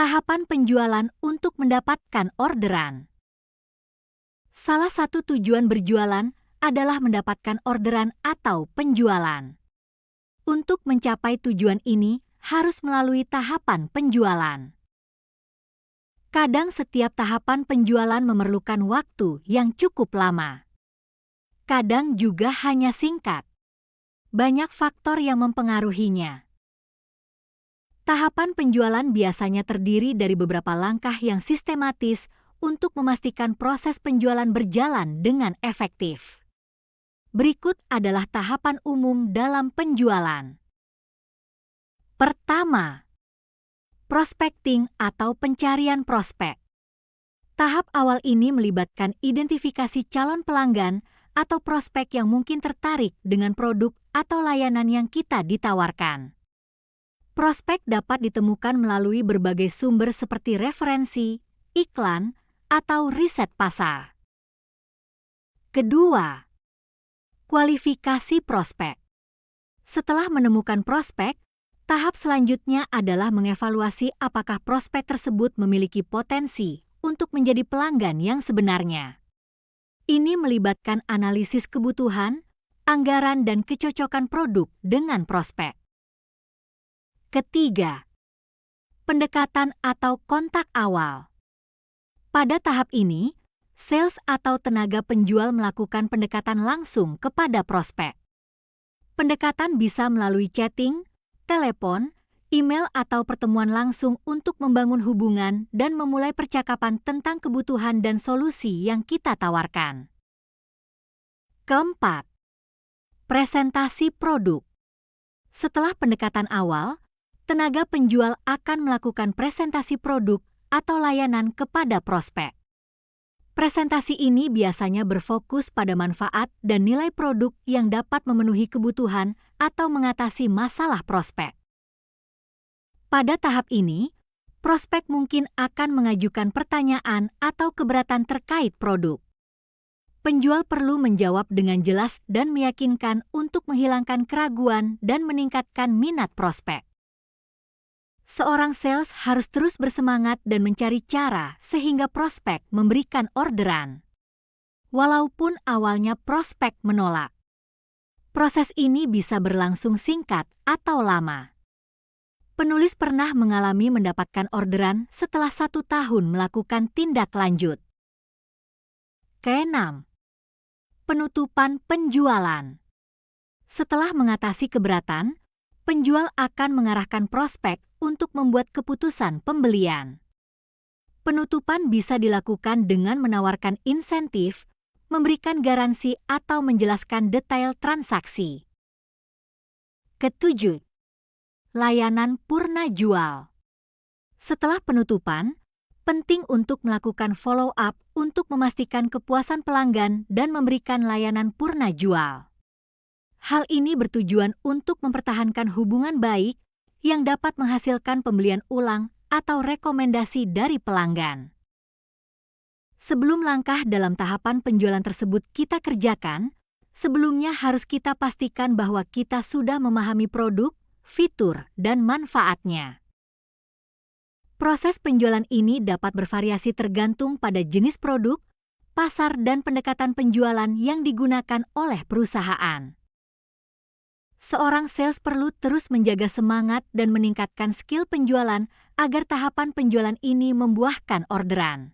Tahapan penjualan untuk mendapatkan orderan. Salah satu tujuan berjualan adalah mendapatkan orderan atau penjualan. Untuk mencapai tujuan ini harus melalui tahapan penjualan. Kadang setiap tahapan penjualan memerlukan waktu yang cukup lama. Kadang juga hanya singkat. Banyak faktor yang mempengaruhinya. Tahapan penjualan biasanya terdiri dari beberapa langkah yang sistematis untuk memastikan proses penjualan berjalan dengan efektif. Berikut adalah tahapan umum dalam penjualan. Pertama, prospecting atau pencarian prospek. Tahap awal ini melibatkan identifikasi calon pelanggan atau prospek yang mungkin tertarik dengan produk atau layanan yang kita ditawarkan. Prospek dapat ditemukan melalui berbagai sumber seperti referensi, iklan, atau riset pasar. Kedua, kualifikasi prospek. Setelah menemukan prospek, tahap selanjutnya adalah mengevaluasi apakah prospek tersebut memiliki potensi untuk menjadi pelanggan yang sebenarnya. Ini melibatkan analisis kebutuhan, anggaran, dan kecocokan produk dengan prospek. Ketiga, pendekatan atau kontak awal. Pada tahap ini, sales atau tenaga penjual melakukan pendekatan langsung kepada prospek. Pendekatan bisa melalui chatting, telepon, email, atau pertemuan langsung untuk membangun hubungan dan memulai percakapan tentang kebutuhan dan solusi yang kita tawarkan. Keempat, presentasi produk. Setelah pendekatan awal, tenaga penjual akan melakukan presentasi produk atau layanan kepada prospek. Presentasi ini biasanya berfokus pada manfaat dan nilai produk yang dapat memenuhi kebutuhan atau mengatasi masalah prospek. Pada tahap ini, prospek mungkin akan mengajukan pertanyaan atau keberatan terkait produk. Penjual perlu menjawab dengan jelas dan meyakinkan untuk menghilangkan keraguan dan meningkatkan minat prospek. Seorang sales harus terus bersemangat dan mencari cara sehingga prospek memberikan orderan. Walaupun awalnya prospek menolak. Proses ini bisa berlangsung singkat atau lama. Penulis pernah mengalami mendapatkan orderan setelah 1 tahun melakukan tindak lanjut. Keenam, penutupan penjualan. Setelah mengatasi keberatan, penjual akan mengarahkan prospek untuk membuat keputusan pembelian. Penutupan bisa dilakukan dengan menawarkan insentif, memberikan garansi, atau menjelaskan detail transaksi. Ketujuh, layanan purna jual. Setelah penutupan, penting untuk melakukan follow-up untuk memastikan kepuasan pelanggan dan memberikan layanan purna jual. Hal ini bertujuan untuk mempertahankan hubungan baik yang dapat menghasilkan pembelian ulang atau rekomendasi dari pelanggan. Sebelum langkah dalam tahapan penjualan tersebut kita kerjakan, sebelumnya harus kita pastikan bahwa kita sudah memahami produk, fitur, dan manfaatnya. Proses penjualan ini dapat bervariasi tergantung pada jenis produk, pasar, dan pendekatan penjualan yang digunakan oleh perusahaan. Seorang sales perlu terus menjaga semangat dan meningkatkan skill penjualan agar tahapan penjualan ini membuahkan orderan.